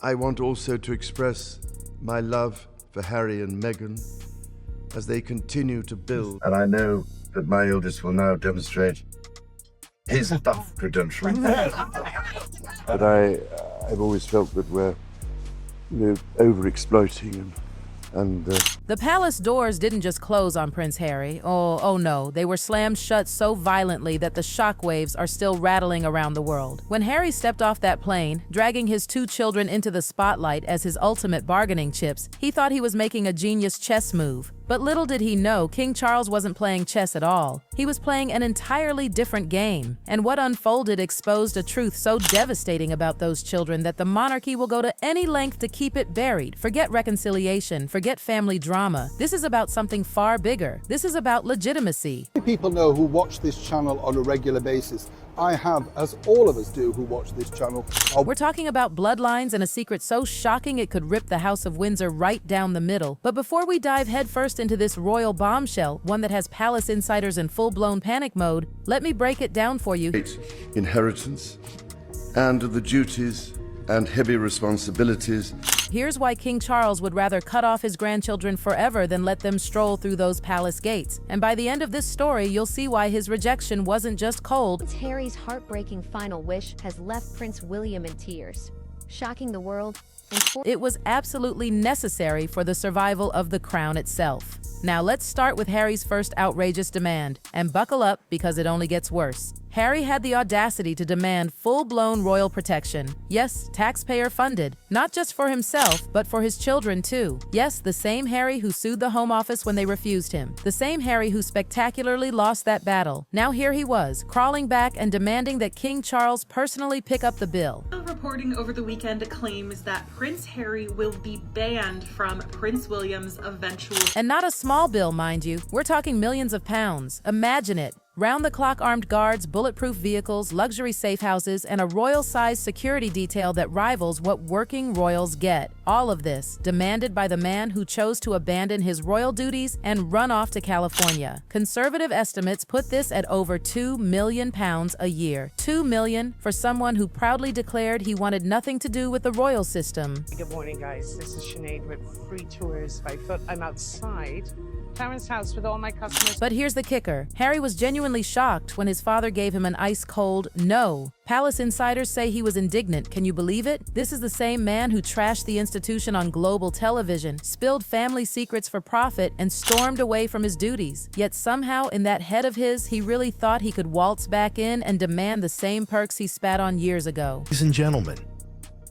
I want also to express my love for Harry and Meghan as they continue to build. And I know that my eldest will now demonstrate his tough credentials. But I've always felt that we're over-exploiting and The palace doors didn't just close on Prince Harry. Oh no, they were slammed shut so violently that the shockwaves are still rattling around the world. When Harry stepped off that plane, dragging his 2 children into the spotlight as his ultimate bargaining chips, he thought he was making a genius chess move. But little did he know, King Charles wasn't playing chess at all. He was playing an entirely different game. And what unfolded exposed a truth so devastating about those children that the monarchy will go to any length to keep it buried. Forget reconciliation, forget family drama. This is about something far bigger. This is about legitimacy. People know who watch this channel on a regular basis. I have, as all of us do who watch this channel. We're talking about bloodlines and a secret so shocking it could rip the House of Windsor right down the middle. But before we dive headfirst into this royal bombshell, one that has palace insiders in full-blown panic mode, let me break it down for you. inheritance and the duties and heavy responsibilities. Here's why King Charles would rather cut off his grandchildren forever than let them stroll through those palace gates. And by the end of this story, you'll see why his rejection wasn't just cold. Prince Harry's heartbreaking final wish has left Prince William in tears, shocking the world. It was absolutely necessary for the survival of the crown itself. Now let's start with Harry's first outrageous demand, and buckle up because it only gets worse. Harry had the audacity to demand full-blown royal protection. Yes, taxpayer-funded, not just for himself, but for his children too. Yes, the same Harry who sued the Home Office when they refused him. The same Harry who spectacularly lost that battle. Now here he was, crawling back and demanding that King Charles personally pick up the bill. Reporting over the weekend claims that Prince Harry will be banned from Prince William's eventual— And not a small bill, mind you. We're talking millions of pounds. Imagine it. Round-the-clock armed guards, bulletproof vehicles, luxury safe houses, and a royal-sized security detail that rivals what working royals get. All of this demanded by the man who chose to abandon his royal duties and run off to California. Conservative estimates put this at over £2 million a year. $2 million for someone who proudly declared he wanted nothing to do with the royal system. Good morning, guys. This is Sinead with Free Tours by Foot. I'm outside Clarence House with all my customers. But here's the kicker. Harry was genuinely shocked when his father gave him an ice-cold no. Palace insiders say he was indignant. Can you believe it? This is the same man who trashed the institution on global television, spilled family secrets for profit, and stormed away from his duties. Yet somehow, in that head of his, he really thought he could waltz back in and demand the same perks he spat on years ago. Ladies and gentlemen,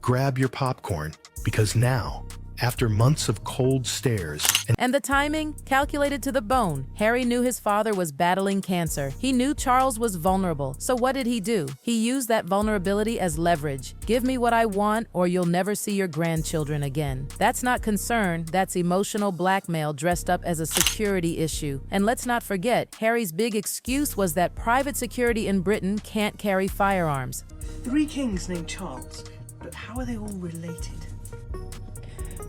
grab your popcorn, because now, after months of cold stares and the timing, calculated to the bone, Harry knew his father was battling cancer. He knew Charles was vulnerable. So what did he do? He used that vulnerability as leverage. Give me what I want, or you'll never see your grandchildren again. That's not concern, that's emotional blackmail dressed up as a security issue. And let's not forget, Harry's big excuse was that private security in Britain can't carry firearms. 3 kings named Charles, but how are they all related?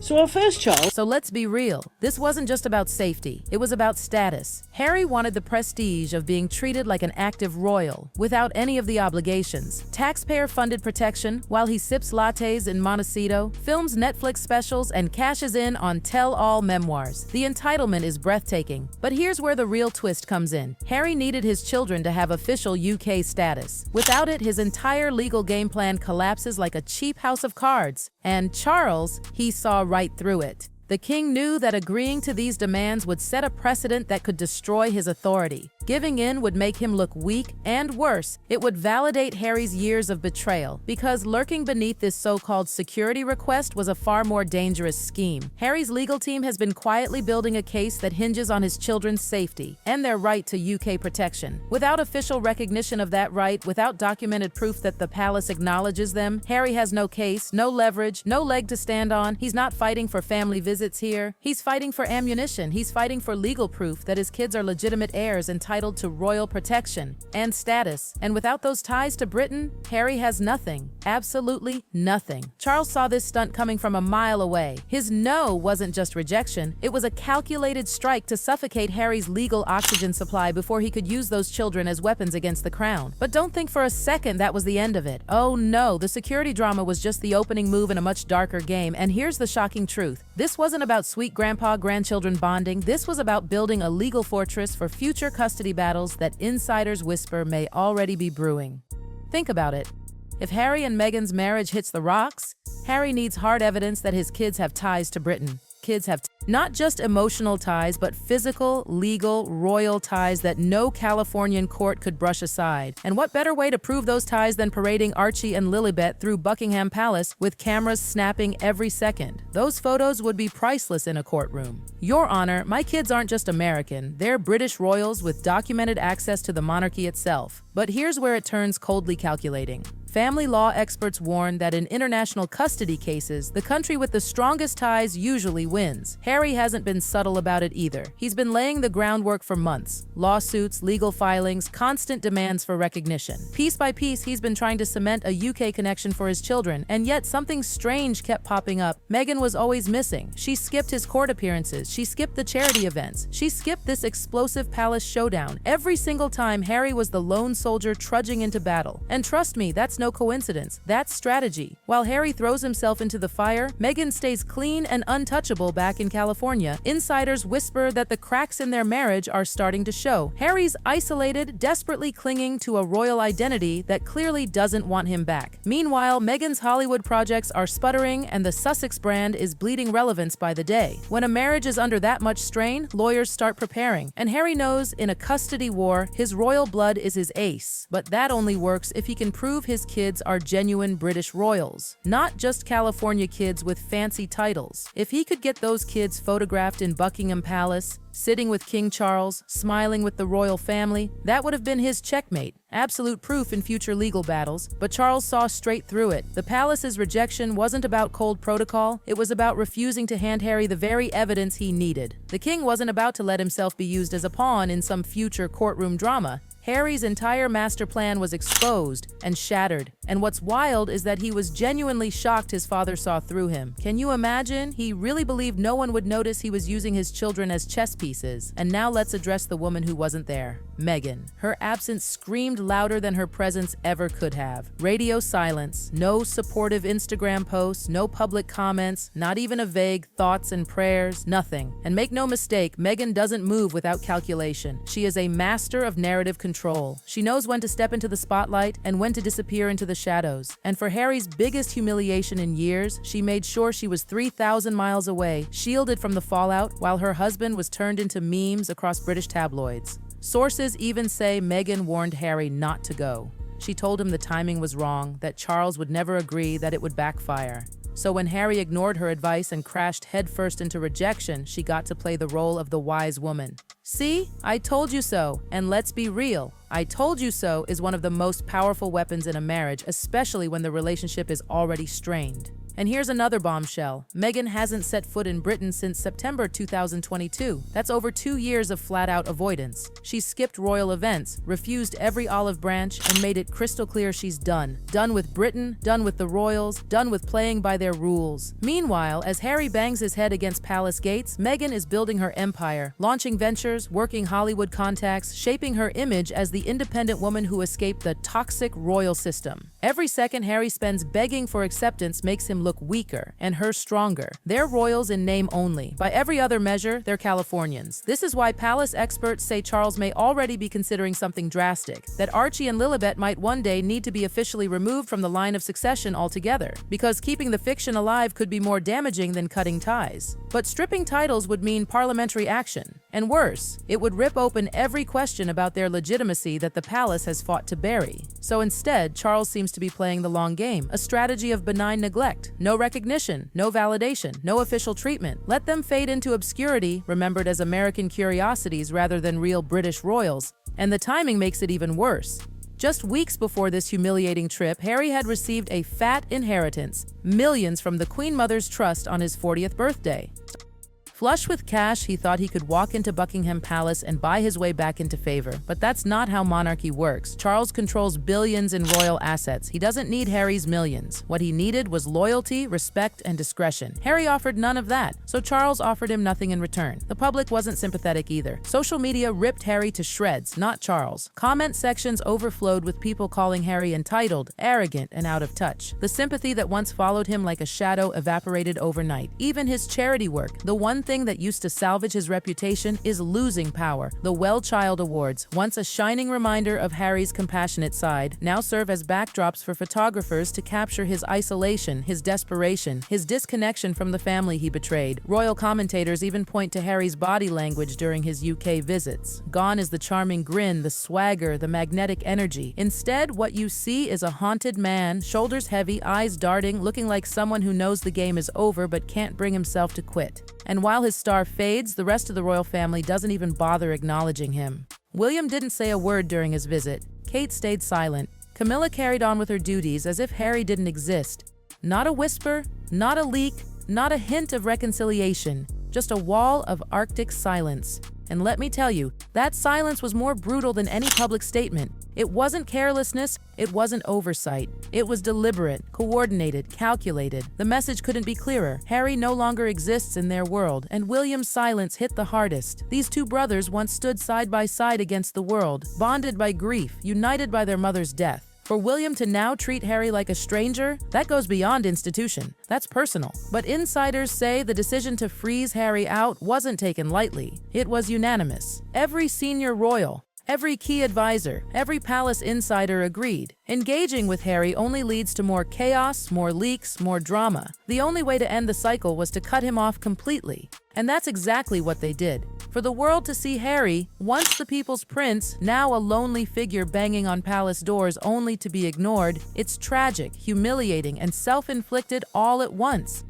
So our first child— So let's be real. This wasn't just about safety. It was about status. Harry wanted the prestige of being treated like an active royal, without any of the obligations. Taxpayer-funded protection while he sips lattes in Montecito, films Netflix specials, and cashes in on tell-all memoirs. The entitlement is breathtaking. But here's where the real twist comes in. Harry needed his children to have official UK status. Without it, his entire legal game plan collapses like a cheap house of cards. And Charles, he saw right through it. The king knew that agreeing to these demands would set a precedent that could destroy his authority. Giving in would make him look weak, and worse, it would validate Harry's years of betrayal, because lurking beneath this so-called security request was a far more dangerous scheme. Harry's legal team has been quietly building a case that hinges on his children's safety and their right to UK protection. Without official recognition of that right, without documented proof that the palace acknowledges them, Harry has no case, no leverage, no leg to stand on. He's not fighting for family visits here. He's fighting for ammunition. He's fighting for legal proof that his kids are legitimate heirs entitled entitled to royal protection and status. And without those ties to Britain, Harry has nothing. Absolutely nothing. Charles saw this stunt coming from a mile away. His no wasn't just rejection, it was a calculated strike to suffocate Harry's legal oxygen supply before he could use those children as weapons against the crown. But don't think for a second that was the end of it. Oh no, the security drama was just the opening move in a much darker game, and here's the shocking truth. This wasn't about sweet grandpa-grandchildren bonding, this was about building a legal fortress for future custody battles that insiders whisper may already be brewing. Think about it. If Harry and Meghan's marriage hits the rocks, Harry needs hard evidence that his kids have ties to Britain. Kids have not just emotional ties, but physical, legal, royal ties that no Californian court could brush aside. And what better way to prove those ties than parading Archie and Lilibet through Buckingham Palace with cameras snapping every second? Those photos would be priceless in a courtroom. Your Honor, my kids aren't just American, they're British royals with documented access to the monarchy itself. But here's where it turns coldly calculating. Family law experts warn that in international custody cases, the country with the strongest ties usually wins. Harry hasn't been subtle about it either. He's been laying the groundwork for months. Lawsuits, legal filings, constant demands for recognition. Piece by piece, he's been trying to cement a UK connection for his children, and yet something strange kept popping up. Meghan was always missing. She skipped his court appearances. She skipped the charity events. She skipped this explosive palace showdown. Every single time, Harry was the lone soldier trudging into battle. And trust me, that's no coincidence. That's strategy. While Harry throws himself into the fire, Meghan stays clean and untouchable back in California. Insiders whisper that the cracks in their marriage are starting to show. Harry's isolated, desperately clinging to a royal identity that clearly doesn't want him back. Meanwhile, Meghan's Hollywood projects are sputtering and the Sussex brand is bleeding relevance by the day. When a marriage is under that much strain, lawyers start preparing. And Harry knows in a custody war, his royal blood is his ace. But that only works if he can prove his kids are genuine British royals, not just California kids with fancy titles. If he could get those kids photographed in Buckingham Palace, sitting with King Charles, smiling with the royal family, that would have been his checkmate. Absolute proof in future legal battles, but Charles saw straight through it. The palace's rejection wasn't about cold protocol, it was about refusing to hand Harry the very evidence he needed. The king wasn't about to let himself be used as a pawn in some future courtroom drama. Harry's entire master plan was exposed and shattered, and what's wild is that he was genuinely shocked his father saw through him. Can you imagine? He really believed no one would notice he was using his children as chess pieces. And now let's address the woman who wasn't there. Meghan. Her absence screamed louder than her presence ever could have. Radio silence, no supportive Instagram posts, no public comments, not even a vague thoughts and prayers, nothing. And make no mistake, Meghan doesn't move without calculation. She is a master of narrative control. She knows when to step into the spotlight and when to disappear into the shadows. And for Harry's biggest humiliation in years, she made sure she was 3,000 miles away, shielded from the fallout, while her husband was turned into memes across British tabloids. Sources even say Meghan warned Harry not to go. She told him the timing was wrong, that Charles would never agree, that it would backfire. So when Harry ignored her advice and crashed headfirst into rejection, she got to play the role of the wise woman. See? I told you so. And let's be real. I told you so is one of the most powerful weapons in a marriage, especially when the relationship is already strained. And here's another bombshell. Meghan hasn't set foot in Britain since September 2022. That's over 2 years of flat-out avoidance. She skipped royal events, refused every olive branch, and made it crystal clear she's done. Done with Britain, done with the royals, done with playing by their rules. Meanwhile, as Harry bangs his head against palace gates, Meghan is building her empire, launching ventures, working Hollywood contacts, shaping her image as the independent woman who escaped the toxic royal system. Every second Harry spends begging for acceptance makes him look weaker, and her stronger. They're royals in name only. By every other measure, they're Californians. This is why palace experts say Charles may already be considering something drastic, that Archie and Lilibet might one day need to be officially removed from the line of succession altogether, because keeping the fiction alive could be more damaging than cutting ties. But stripping titles would mean parliamentary action. And worse, it would rip open every question about their legitimacy that the palace has fought to bury. So instead, Charles seems to be playing the long game, a strategy of benign neglect. No recognition, no validation, no official treatment. Let them fade into obscurity, remembered as American curiosities rather than real British royals. And the timing makes it even worse. Just weeks before this humiliating trip, Harry had received a fat inheritance, millions from the Queen Mother's trust on his 40th birthday. Flush with cash, he thought he could walk into Buckingham Palace and buy his way back into favor. But that's not how monarchy works. Charles controls billions in royal assets. He doesn't need Harry's millions. What he needed was loyalty, respect, and discretion. Harry offered none of that, so Charles offered him nothing in return. The public wasn't sympathetic either. Social media ripped Harry to shreds, not Charles. Comment sections overflowed with people calling Harry entitled, arrogant, and out of touch. The sympathy that once followed him like a shadow evaporated overnight. Even his charity work, the one thing that used to salvage his reputation, is losing power. The Well Child Awards, once a shining reminder of Harry's compassionate side, now serve as backdrops for photographers to capture his isolation, his desperation, his disconnection from the family he betrayed. Royal commentators even point to Harry's body language during his UK visits. Gone is the charming grin, the swagger, the magnetic energy. Instead, what you see is a haunted man, shoulders heavy, eyes darting, looking like someone who knows the game is over but can't bring himself to quit. And while his star fades, the rest of the royal family doesn't even bother acknowledging him. William didn't say a word during his visit. Kate stayed silent. Camilla carried on with her duties as if Harry didn't exist. Not a whisper, not a leak, not a hint of reconciliation, just a wall of Arctic silence. And let me tell you, that silence was more brutal than any public statement. It wasn't carelessness, it wasn't oversight. It was deliberate, coordinated, calculated. The message couldn't be clearer. Harry no longer exists in their world, and William's silence hit the hardest. These two brothers once stood side by side against the world, bonded by grief, united by their mother's death. For William to now treat Harry like a stranger, that goes beyond institution. That's personal. But insiders say the decision to freeze Harry out wasn't taken lightly. It was unanimous. Every senior royal, every key advisor, every palace insider agreed. Engaging with Harry only leads to more chaos, more leaks, more drama. The only way to end the cycle was to cut him off completely. And that's exactly what they did. For the world to see Harry, once the people's prince, now a lonely figure banging on palace doors only to be ignored, it's tragic, humiliating, and self-inflicted all at once.